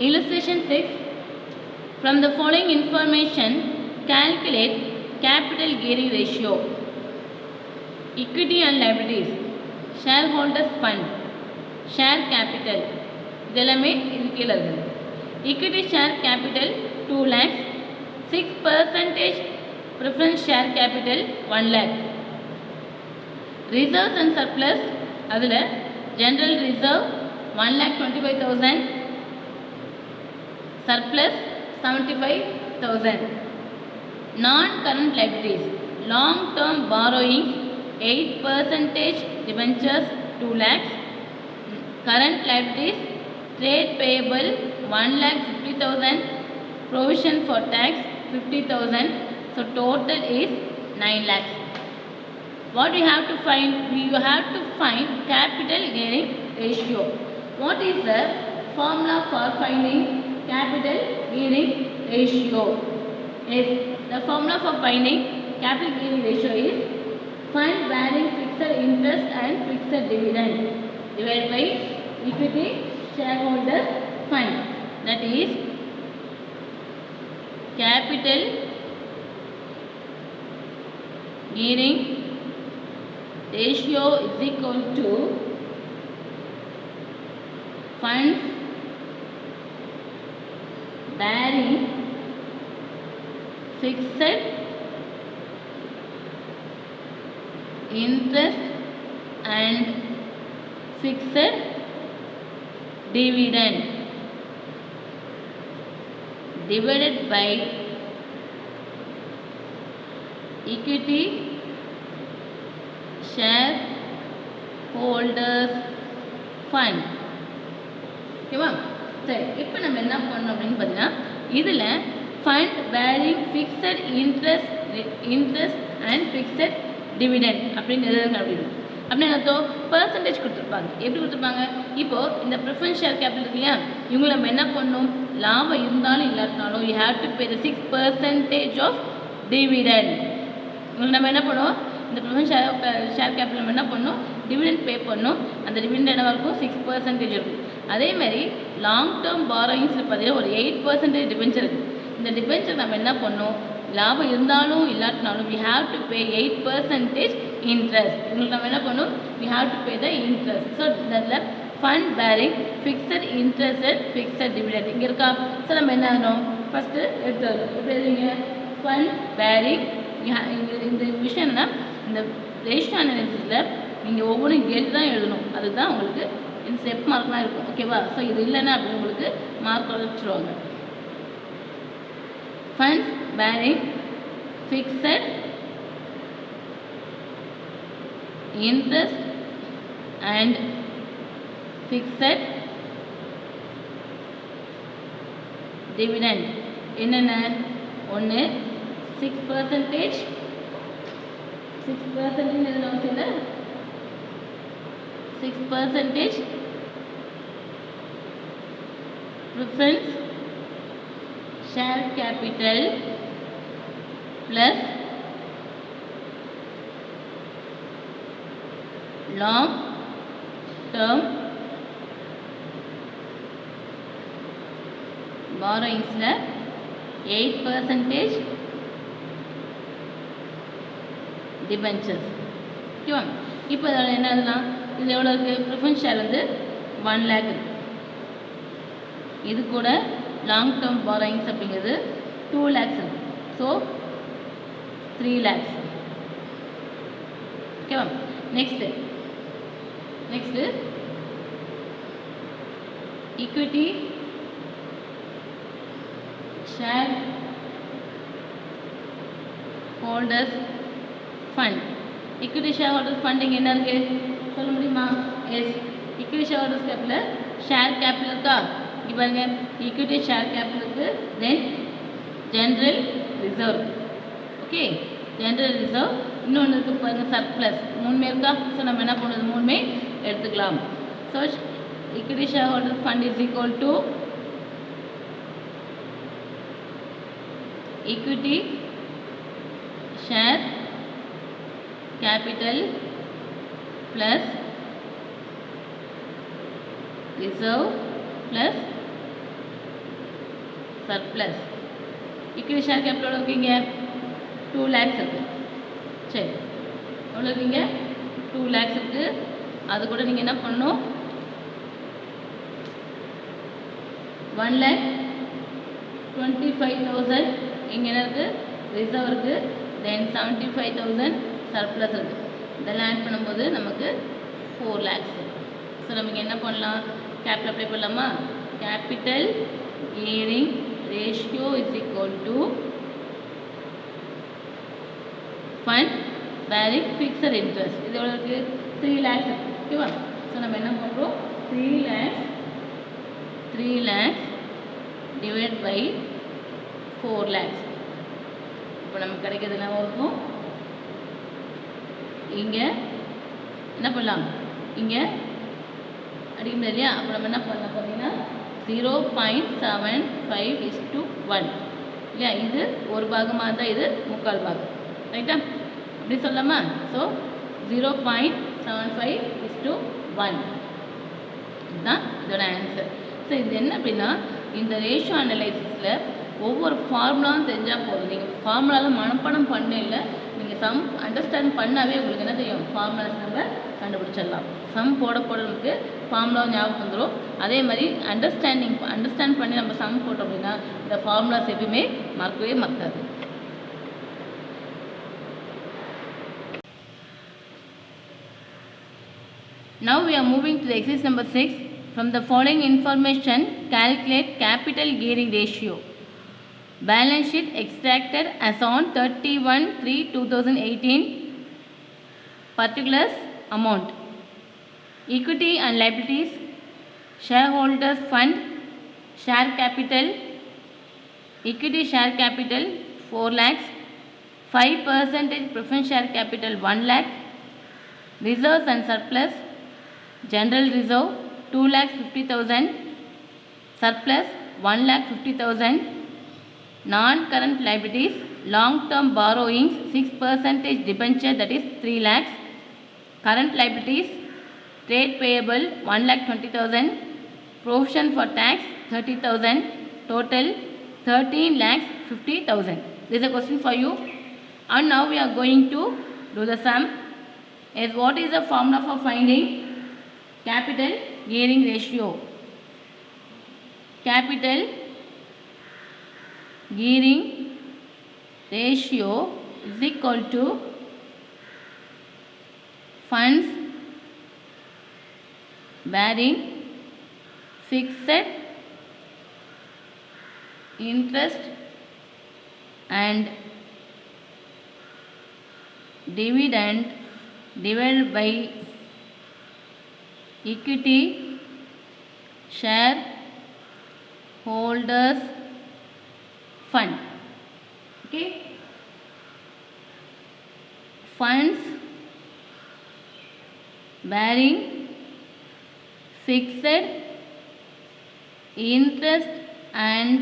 Illustration 6. From the following information, calculate capital gearing ratio. Equity and liabilities, shareholders fund, share capital, இதெல்லாமே இது கீழே இருக்குது. Equity share capital 2 lakhs, 6% preference share capital 1 lakh. Reserves and surplus, அதில் general reserve 1,25,000, surplus 75,000. Non-current liabilities, long-term borrowings 8% debentures 2 lakhs. Current liabilities, trade payable 1,50,000, provision for tax 50,000. So total is 9 lakhs. What we have to find? We have to find capital gearing ratio. What is the formula for finding capital gearing ratio? Yes, the formula for finding capital gearing ratio is fund bearing fixed interest and fixed dividend divided by equity shareholder fund. That is capital gearing ratio is equal to funds bearing fixed interest and fixed dividend divided by equity share holders fund. ஓகேவா? சரி, இப்போ நம்ம என்ன பண்ணணும் அப்படின்னு பார்த்தீங்கன்னா, இதில் fund bearing fixed interest and fixed dividend அப்படிங்கிறது கண்டுபிடிக்கணும். அப்படின்னு அர்த்தம் பர்சன்டேஜ் கொடுத்துருப்பாங்க. எப்படி கொடுத்துருப்பாங்க? இப்போது இந்த ப்ரிஃபரன்ஸ் ஷேர் கேபிட்டல் இருக்கு இல்லையா, இவங்களை நம்ம என்ன பண்ணணும், லாபம் இருந்தாலும் இல்லாட்டினாலும் you have to pay the 6% of dividend. இவங்களை நம்ம என்ன பண்ணுவோம், இந்த ப்ரிஃபரன்ஸ் ஷேர் கேபிட்டல் நம்ம என்ன பண்ணணும், டிவிடெண்ட் பே பண்ணணும். அந்த டிவிடெண்ட் என்னவாக இருக்கும், 6% இருக்கும். அதேமாதிரி லாங் டேர்ம் பாரோயிங்ஸில் பார்த்தீங்கன்னா ஒரு 8% டிபென்ச்சர் இருக்குது. இந்த டிபென்ச்சர் நம்ம என்ன பண்ணணும், லாபம் இருந்தாலும் இல்லாட்டினாலும் we have to pay 8% interest. இவங்களுக்கு நம்ம என்ன பண்ணணும், we have to pay the interest. So இதில் fund bearing fixed interest and fixed dividend இங்கே இருக்கா. ஸோ நம்ம என்ன ஆகணும், ஃபஸ்ட்டு எடுத்து எப்படி எழுதுவீங்க, ஃபண்ட் பேரிங். இந்த விஷயம் என்னென்னா, இந்த ரேஷியோ அனாலிசிஸில் நீங்கள் ஒவ்வொன்றும் எழுதி தான் எழுதணும். அதுதான் உங்களுக்கு இந்த ஸ்டெப் மார்க்லாம் இருக்கும். ஓகேவா? ஸோ இது இல்லைன்னா அப்படி உங்களுக்கு மார்க் வச்சுருவாங்க. Funds bearing fixed interest and fixed dividend என்னென்ன, ஒன்று 6% 6% preference share capital plus long term borrowings 8% debentures. ஓகேவா? இப்போ இதில் என்ன எழுதலாம், இதில் எவ்வளோ இருக்குது, ப்ரிஃபரன்ஸ் ஷேர் வந்து 1 lakh இருக்குது. இது கூட லாங் டேர்ம் பாரோயிங்ஸ் அப்படிங்கிறது 2 lakhs இருக்குது. So 3 lakhs. ஓகேவா? Next equity shareholders fund. Equity shareholders funding என்ன இருக்குது சொல்ல முடியுமா? Yes, equity shareholders capital share capital இருக்கா, இங்கே பாருங்கள், ஈக்விட்டி ஷேர் கேபிட்டல் இருக்குது. Then general reserve. Okay, general reserve. இன்னொன்று இருக்குது பாருங்கள், சர்ப்ளஸ். மூணுமே இருக்கா. ஸோ நம்ம என்ன பண்ணுறது, மூணுமே எடுத்துக்கலாம். So equity shareholders fund is equal to equity share capital plus reserve plus surplus. Equity share capital எவ்வளோ இருக்கீங்க 2 lakhs இருக்குது. சரி எவ்வளோ இருக்கீங்க 2 lakhs இருக்குது. அது கூட நீங்கள் என்ன பண்ணணும் 1,25,000 இங்கே என்ன இருக்குது ரிசர்வ் இருக்குது. தென் 75,000 சர்ப்ளஸ் இருக்குது. இதெல்லாம் ஆட் பண்ணும்போது நமக்கு 4 lakhs. ஸோ நமக்கு என்ன பண்ணலாம் கேபிட்டல் அப்ளை பண்ணலாமா. Capital gearing ratio is equal to fund bearing fixed interest. இது எவ்வளோ இருக்குது 3 lakhs இருக்குது. ஓகேவா. ஸோ நம்ம என்ன பண்ணுறோம் 3 lakhs டிவைட் பை 4 lakhs. இப்போ நமக்கு கிடைக்கிறது என்ன இருக்கும் இங்கே என்ன பண்ணலாம் இங்கே அடிக்க முடியாது இல்லையா. அப்போ நம்ம என்ன பண்ணலாம் பார்த்தீங்கன்னா 0.75:1 இல்லையா. இது ஒரு பாகமாக இருந்தால் இது 3/4 பாகம் ரைட்டா. அப்படி சொல்லலாமா. ஸோ 0.75:1 இதுதான் இதோட ஆன்சர். ஸோ இது என்ன அப்படின்னா இந்த ரேஷியோ அனலைசிஸில் ஒவ்வொரு ஃபார்முலாவும் தெரிஞ்சால் போதும். நீங்கள் ஃபார்முலாவில் மனப்பாடம் பண்ண இல்லை, நீங்கள் சம் அண்டர்ஸ்டாண்ட் பண்ணாவே உங்களுக்கு என்ன தெரியும் ஃபார்முலாஸ் நம்ம கண்டுபிடிச்சிடலாம். சம் போட நமக்கு ஃபார்முலாவும் ஞாபகம் வந்துடும். அதே மாதிரி அண்டர்ஸ்டாண்ட் பண்ணி நம்ம சம் போட்டோம் அப்படின்னா இந்த ஃபார்முலாஸ் எப்பயுமே மறக்கவே மறக்காது. Now we are moving to the exercise number 6. From the following information, calculate capital gearing ratio. Balance sheet extracted as on 31/3/2018. Particulars amount. Equity and liabilities. Shareholders fund. Share capital. Equity share capital 4 lakhs. 5% preference share capital 1 lakh. Reserves and surplus. General reserve 2,50,000, surplus 1,50,000, non-current liabilities, long-term borrowings 6% debenture that is 3 lakhs, current liabilities, trade payable 1,20,000, provision for tax 30,000, total 13,50,000. This is a question for you. And now we are going to do the sum. As what is the formula for finding capital gearing ratio? Capital gearing ratio is equal to funds bearing fixed interest and dividend divided by equity share holders fund. Okay, funds bearing fixed interest and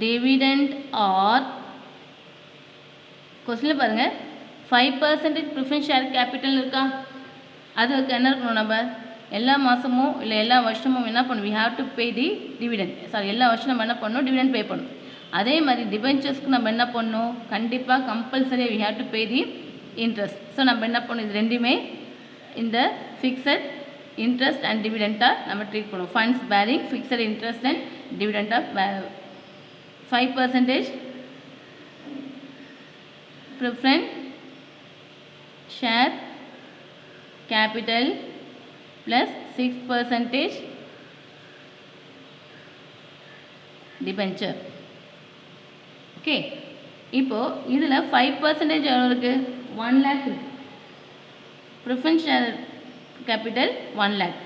dividend are question பாருங்க 5% preference share capital இருக்கா. அதுக்கு என்ன இருக்கணும் நம்ம எல்லா மாதமும் இல்லை எல்லா வருஷமும் என்ன பண்ணணும் we have to pay the dividend. எல்லா வருஷம் நம்ம என்ன பண்ணணும் டிவிடெண்ட் பே பண்ணணும். அதே மாதிரி டிபென்ச்சர்ஸ்க்கு நம்ம என்ன பண்ணணும் கண்டிப்பாக கம்பல்சரியாக we have to pay the interest. So நம்ம என்ன பண்ணணும் இது ரெண்டுமே இந்த ஃபிக்ஸட் இன்ட்ரெஸ்ட் அண்ட் டிவிடெண்ட்டாக நம்ம ட்ரீட் பண்ணுவோம். Funds bearing fixed interest and dividend of 5% preference share capital plus 6% debenture. Okay, இப்போது இதில் 5% எவ்வளோ இருக்குது 1 lakh இருக்குது. Preference share capital 1 lakh.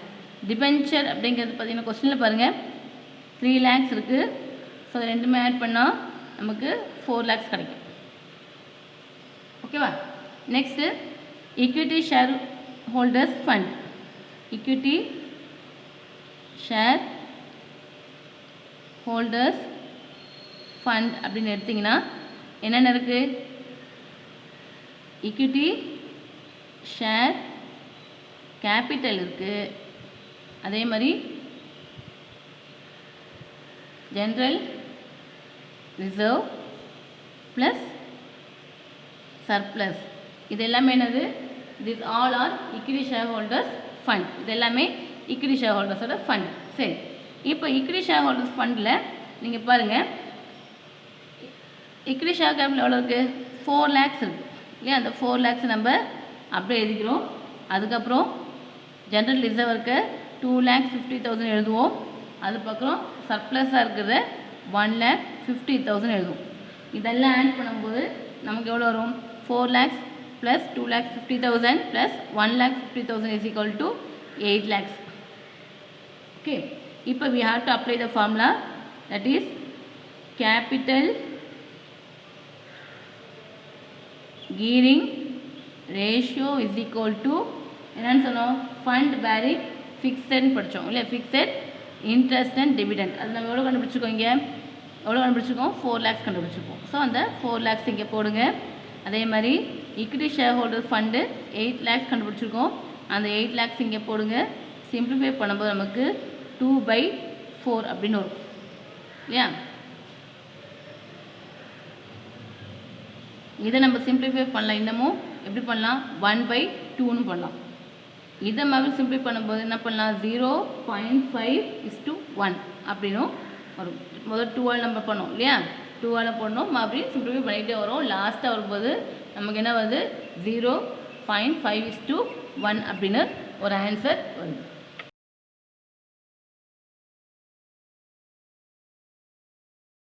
Debenture அப்படிங்கிறது பார்த்தீங்கன்னா கொஸ்டினில் பாருங்கள் 3 lakhs இருக்குது. ஸோ அது ரெண்டுமே ஆட் பண்ணால் நமக்கு 4 lakhs கிடைக்கும். ஓகேவா. Next equity shareholders fund. Equity shareholders fund அப்படின்னு எடுத்திங்கன்னா என்னென்ன இருக்குது ஈக்விட்டி ஷேர் கேபிட்டல் இருக்குது. அதே மாதிரி ஜென்ரல் ரிசர்வ் ப்ளஸ் சர்ப்ளஸ். இது எல்லாமே என்னது? This all are equity shareholders fund. இது எல்லாமே ஈக்விட்டி ஷேர் ஹோல்டர்ஸோட ஃபண்ட். சரி, இப்போ ஈக்விட்டி ஷேர் ஹோல்டர்ஸ் ஃபண்டில் நீங்கள் பாருங்கள், ஈக்விட்டி ஷேர் கேபிட்டல் எவ்வளோ இருக்குது? 4 lakhs இருக்குது இல்லையா? அந்த 4 lakhs நம்ம அப்படியே எழுதிக்கிறோம். அதுக்கப்புறம் ஜென்ரல் ரிசர்வ் இருக்க 2,50,000 எழுதுவோம். அது பக்கம் சர்ப்ளஸாக இருக்கிறத 1,50,000 எழுதுவோம். இதெல்லாம் ஆட் பண்ணும்போது நமக்கு எவ்வளோ வரும்? 4 lakhs plus 2,50,000 plus 1,50,000 is equal to 8 lakhs. Okay. இப்போ we have to apply the formula, that is capital gearing ratio is equal to என்னன்னு சொன்னோம்? ஃபண்ட் பேரிங் ஃபிக்ஸட்னு படித்தோம் இல்லையா? Fixed interest and dividend. அது நம்ம எவ்வளோ கண்டுபிடிச்சிருக்கோம்? இங்கே எவ்வளோ கண்டுபிடிச்சிருக்கோம்? 4 lakhs கண்டுபிடிச்சிருக்கோம். ஸோ அந்த 4 lakhs இங்கே போடுங்க. அதே மாதிரி equity share holder fund 8 lakhs கண்டுபிடிச்சிருக்கோம். அந்த 8 lakhs இங்கே போடுங்க. சிம்பிளிஃபை பண்ணும்போது நமக்கு 2/4 அப்படின்னு வரும் இல்லையா? இதை நம்ம சிம்பிளிஃபை பண்ணலாம். இன்னமும் எப்படி பண்ணலாம்? 1/2ன்னு பண்ணலாம். இதை மாதிரி சிம்பிளிஃபை பண்ணும்போது என்ன பண்ணலாம்? 0.5:1 அப்படின்னும் வரும். முதல் 2ஆல் நம்ம பண்ணோம் இல்லையா? 2ஆல் பண்ணோம், மறுபடியும் சிம்பிளிஃபை பண்ணிகிட்டே வரும். லாஸ்ட்டாக வரும்போது நமக்கு என்ன வருது? 0.5:1 அப்படின்னு ஒரு ஆன்சர் வருது.